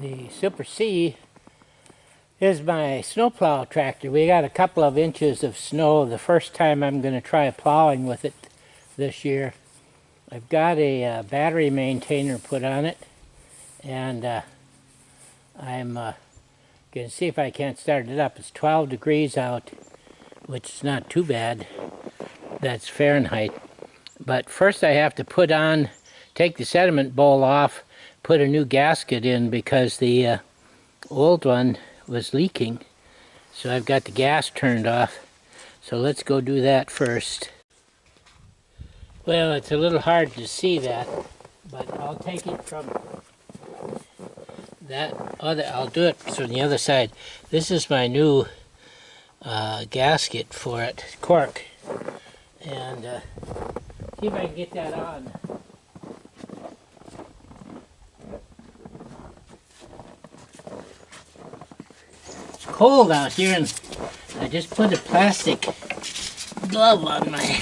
The Super C is my snowplow tractor. We got a couple of inches of snow the first time I'm going to try plowing with it this year. I've got a battery maintainer put on it, and I'm going to see if I can't start it up. It's 12 degrees out, which is not too bad. That's Fahrenheit. But first I have to take the sediment bowl off, put a new gasket in because the old one was leaking. So I've got the gas turned off. So let's go do that first. Well, it's a little hard to see that, but I'll take it from that other, I'll do it from the other side. This is my new gasket for it, cork. And see if I can get that on. It's cold out here, and I just put a plastic glove on my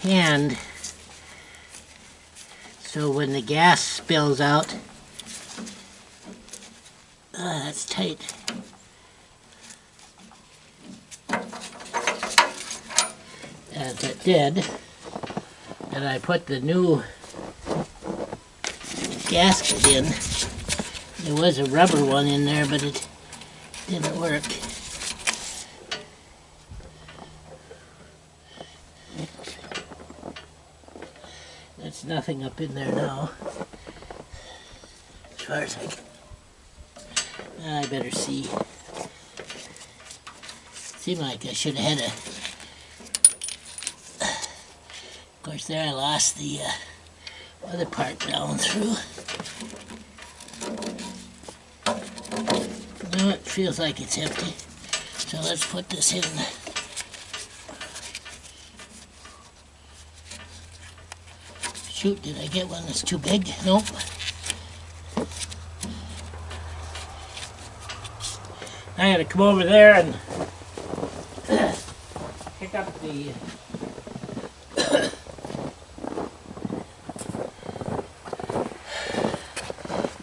hand, so when the gas spills out, that's tight. As it did, and I put the new gasket in. There was a rubber one in there, but it didn't work. That's nothing up in there now, as far as I can. I better see. Seemed like I should have had a... Of course, there I lost the other part down through. Now it feels like it's empty. So let's put this in. Shoot, did I get one that's too big? Nope. I gotta come over there and pick up the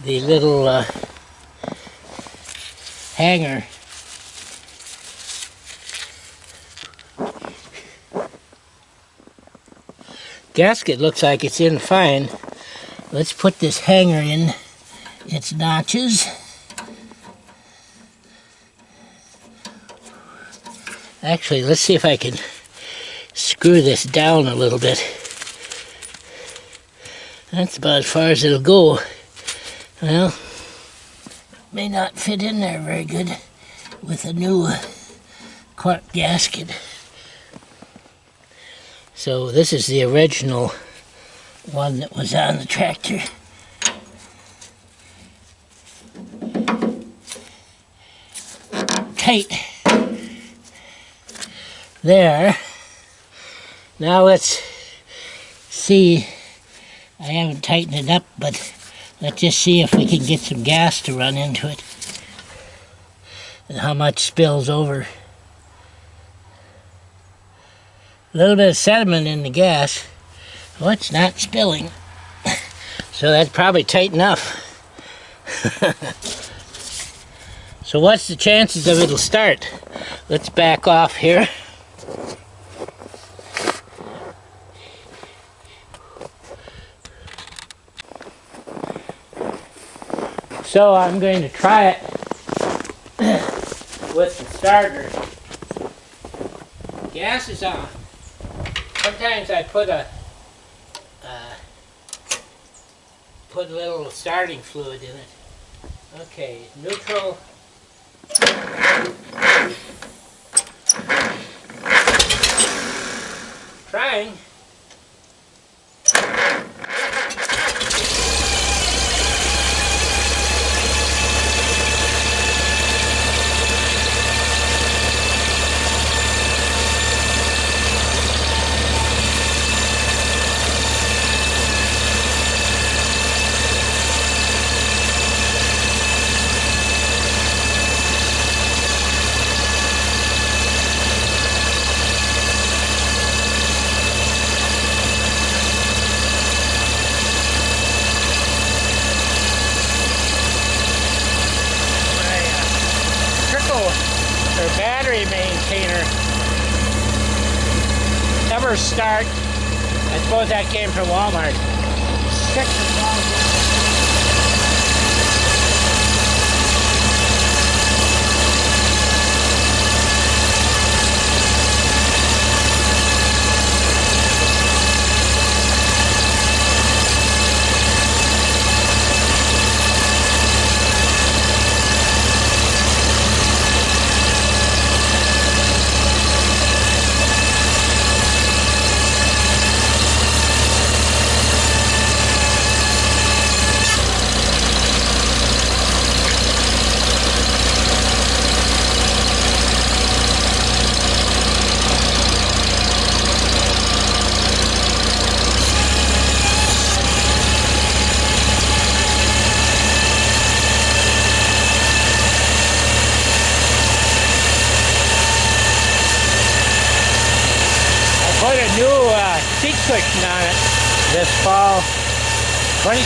little hanger. Gasket looks like it's in fine. Let's put this hanger in its notches. Actually, let's see if I can screw this down a little bit. That's about as far as it'll go. Well, may not fit in there very good with a new cork gasket. So this is the original one that was on the tractor. Tight. There. Now let's see. I haven't tightened it up, but let's just see if we can get some gas to run into it and how much spills over. A little bit of sediment in the gas. Well, it's not spilling, so that's probably tight enough. So what's the chances of it'll start? Let's back off here. So I'm going to try it with the starter. Gas is on. Sometimes I put a little starting fluid in it. Okay, neutral. Trying. battery maintainer. Ever start. I suppose that came from Walmart. 6,000. Put a new seat cushion on it this fall. $26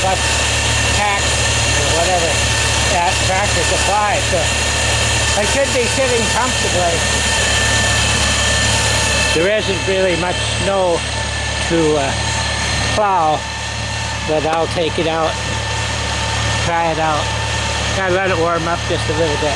plus tax or whatever at Tractor Supply. So I should be sitting comfortably. There isn't really much snow to plow, but I'll take it out, try it out. Gotta let it warm up just a little bit.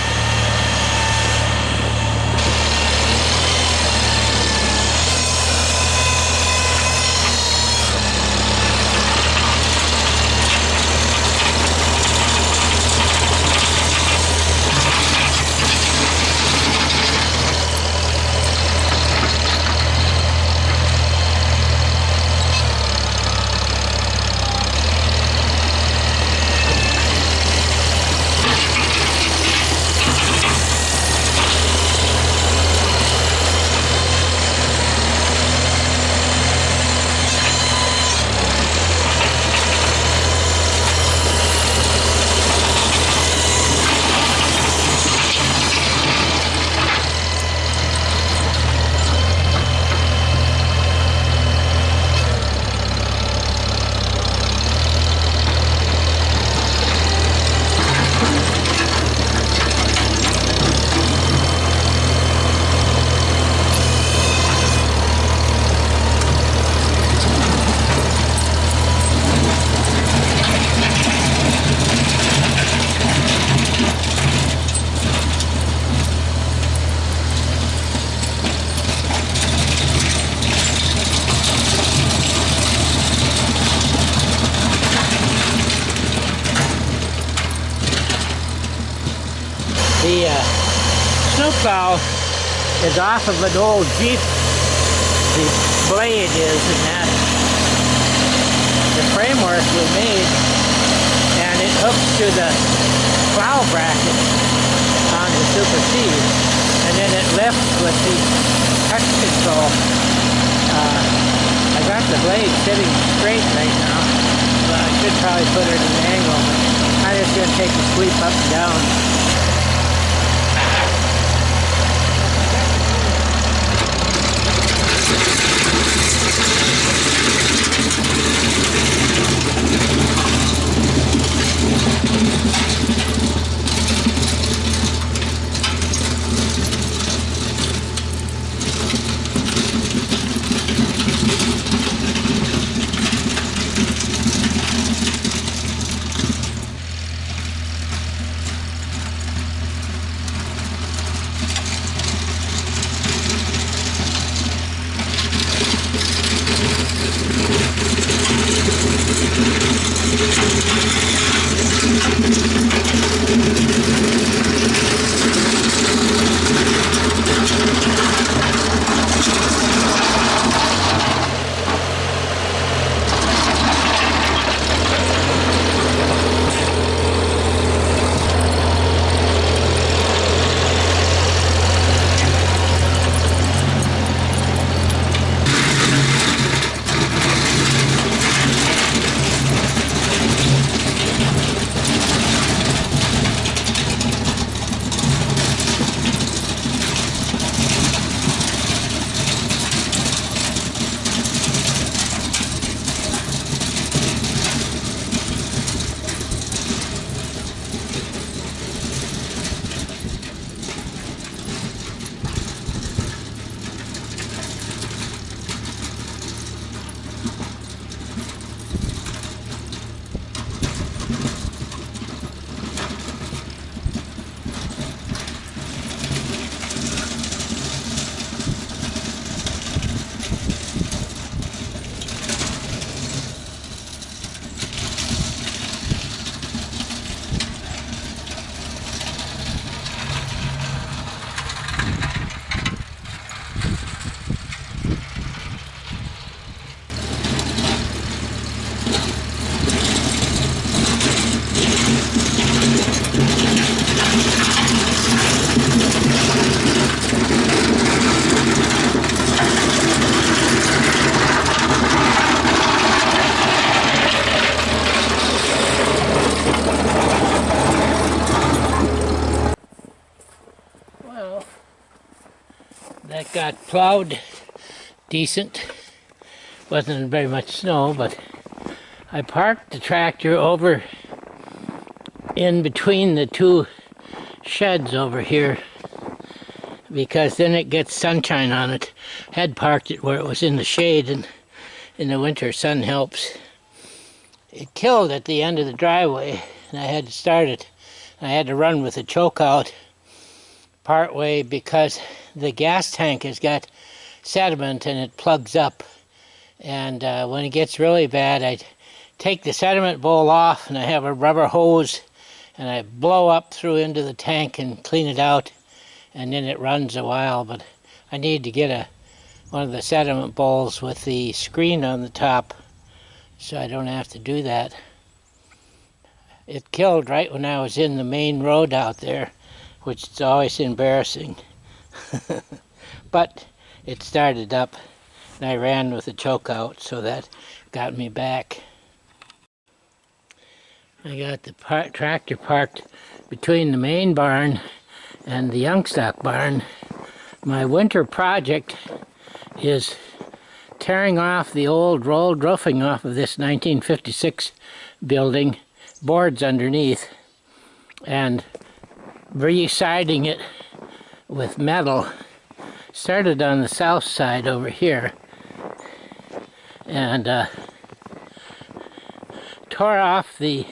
The snowplow is off of an old Jeep. The blade is, and that the framework was made, and it hooks to the plow bracket on the Super C, and then it lifts with the touch control. I got the blade sitting straight right now, but I should probably put it at an angle. I'm just going to take a sweep up and down. got plowed decent. Wasn't very much snow, but I parked the tractor over in between the two sheds over here because then it gets sunshine on it. Had parked it where it was in the shade, and in the winter sun helps. It killed at the end of the driveway, and I had to start it. I had to run with a choke out part way because the gas tank has got sediment and it plugs up. And when it gets really bad, I take the sediment bowl off and I have a rubber hose and I blow up through into the tank and clean it out, and then it runs a while. But I need to get one of the sediment bowls with the screen on the top so I don't have to do that. It killed right when I was in the main road out there, which is always embarrassing. But it started up and I ran with the choke out, so that got me back. I got the tractor parked between the main barn and the youngstock barn. My winter project is tearing off the old rolled roofing off of this 1956 building, boards underneath, and re-siding it with metal. Started on the south side over here, and tore off the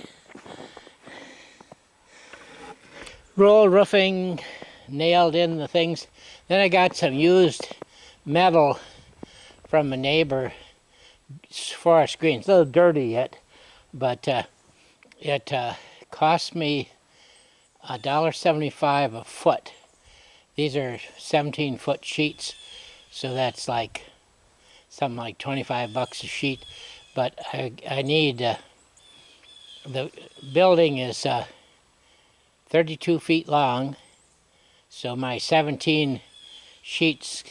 roll roofing, nailed in the things. Then I got some used metal from a neighbor for a screen. It's a little dirty yet, but it cost me $1.75 a foot. These are 17-foot sheets, so that's like something like 25 bucks a sheet. But I need, the building is 32 feet long, so my 17 sheets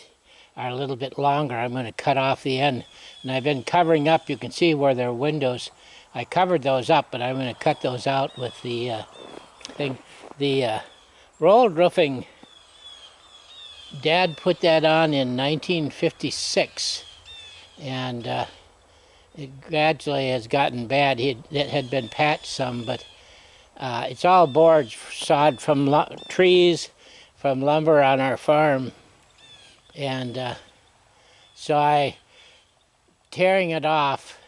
are a little bit longer. I'm going to cut off the end, and I've been covering up. You can see where there are windows. I covered those up, but I'm going to cut those out with the thing. The rolled roofing, Dad put that on in 1956, and it gradually has gotten bad. It had been patched some, but it's all boards sawed from trees, from lumber on our farm, and so I tearing it off,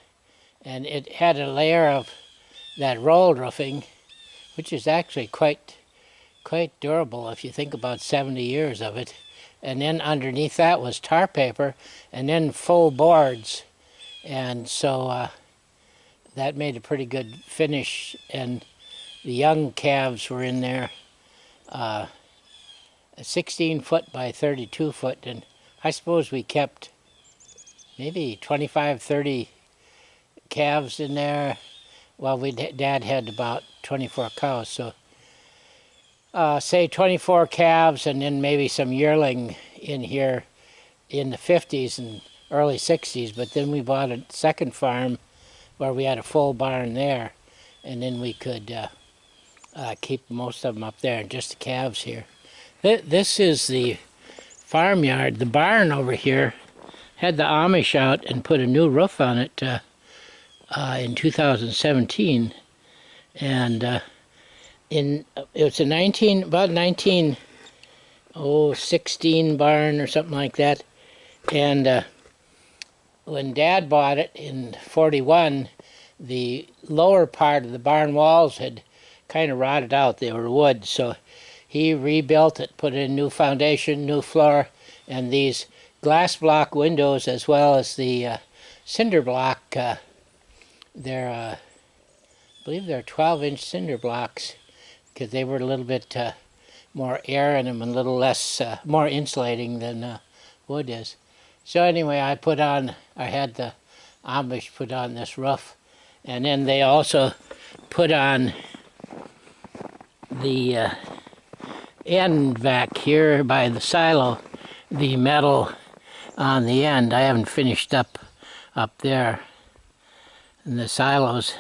and it had a layer of that rolled roofing, which is actually quite durable if you think about 70 years of it. And then underneath that was tar paper, and then full boards, and so that made a pretty good finish. And the young calves were in there, 16 foot by 32 foot, and I suppose we kept maybe 25, 30 calves in there. Well, Dad had about 24 cows, so say 24 calves, and then maybe some yearling in here in the 50s and early 60s. But then we bought a second farm where we had a full barn there, and then we could keep most of them up there and just the calves here. This is the farmyard. The barn over here had the Amish out and put a new roof on it in 2017, and it was about 1916 barn or something like that. And when Dad bought it in 41, the lower part of the barn walls had kind of rotted out. They were wood, so he rebuilt it, put in new foundation, new floor, and these glass block windows, as well as the cinder block. I believe they're 12-inch cinder blocks, because they were a little bit more air in them and a little less, more insulating than wood is. So anyway, I had the Amish put on this roof, and then they also put on the end back here by the silo, the metal on the end. I haven't finished up there. And the silos,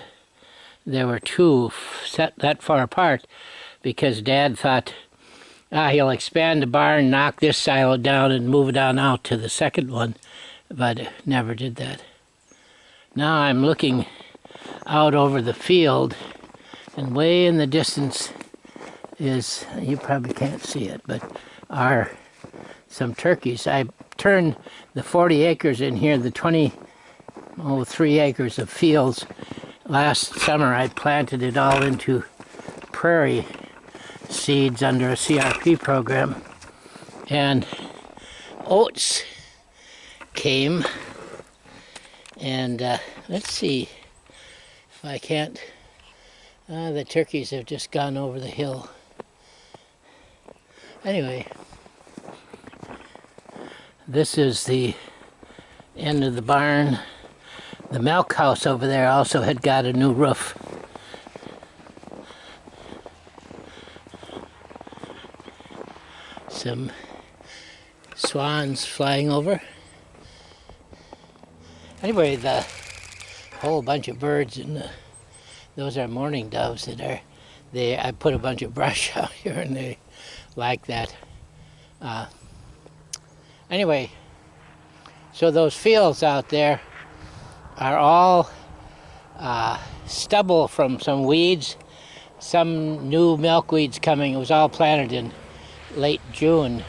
there were two set that far apart because Dad thought He'll expand the barn, knock this silo down, and move it on out to the second one, but never did that. Now I'm looking out over the field, and way in the distance is, you probably can't see it, but are some turkeys. I turned the 40 acres in here, the 3 acres of fields. Last summer I planted it all into prairie seeds under a CRP program, and oats came, and let's see if I can't, the turkeys have just gone over the hill. Anyway, this is the end of the barn. The milk house over there also had got a new roof. Some swans flying over. Anyway, the whole bunch of birds, and those are mourning doves that are, I put a bunch of brush out here and they like that. Anyway, so those fields out there are all stubble from some weeds, some new milkweeds coming. It was all planted in late June,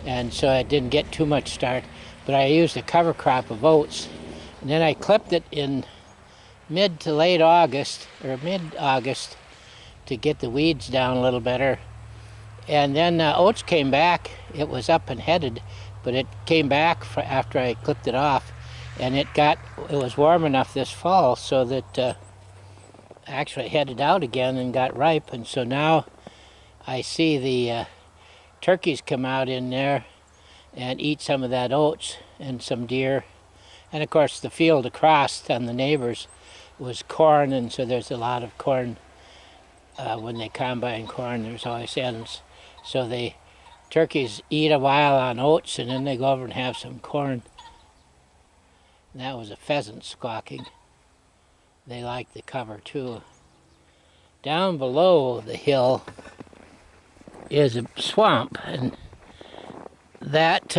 and so I didn't get too much start, but I used a cover crop of oats, and then I clipped it in mid to late August, or mid-August, to get the weeds down a little better. And then oats came back. It was up and headed, but it came back after I clipped it off, and it was warm enough this fall so that actually headed out again and got ripe. And so now I see the turkeys come out in there and eat some of that oats, and some deer. And of course the field across on the neighbors was corn, and so there's a lot of corn. When they combine corn, there's always ends. So the turkeys eat a while on oats, and then they go over and have some corn. And that was a pheasant squawking. They like the cover too. Down below the hill is a swamp, and that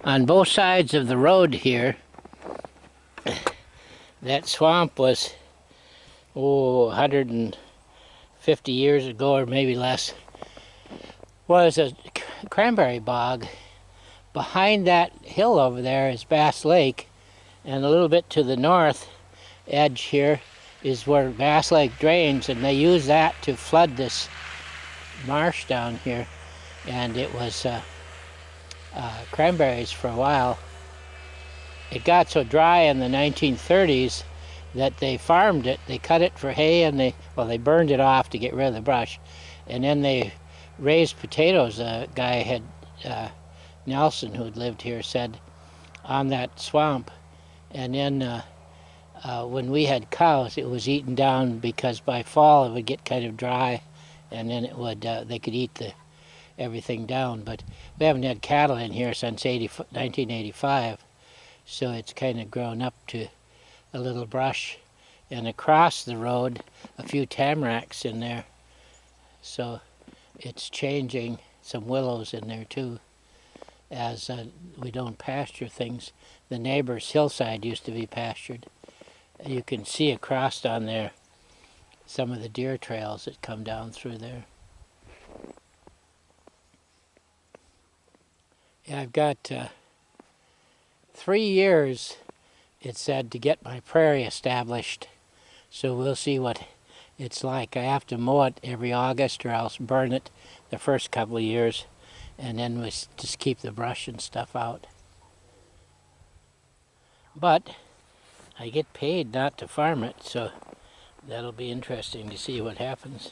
on both sides of the road here, that swamp was 150 years ago, or maybe less, was a cranberry bog. Behind that hill over there is Bass Lake, and a little bit to the north edge here is where Bass Lake drains, and they use that to flood this marsh down here. And it was cranberries for a while. It got so dry in the 1930s that they farmed it. They cut it for hay, and they burned it off to get rid of the brush, and then they raised potatoes. A guy had Nelson, who'd lived here, said, on that swamp. And then when we had cows, it was eaten down, because by fall it would get kind of dry, and then it would they could eat everything down. But we haven't had cattle in here since 1985, so it's kind of grown up to a little brush. And across the road, a few tamaracks in there, so it's changing. Some willows in there too, as we don't pasture things. The neighbor's hillside used to be pastured. You can see across on there some of the deer trails that come down through there. Yeah, I've got 3 years, it said, to get my prairie established. So we'll see what it's like. I have to mow it every August, or else burn it the first couple of years, and then we just keep the brush and stuff out. But I get paid not to farm it, so that'll be interesting to see what happens.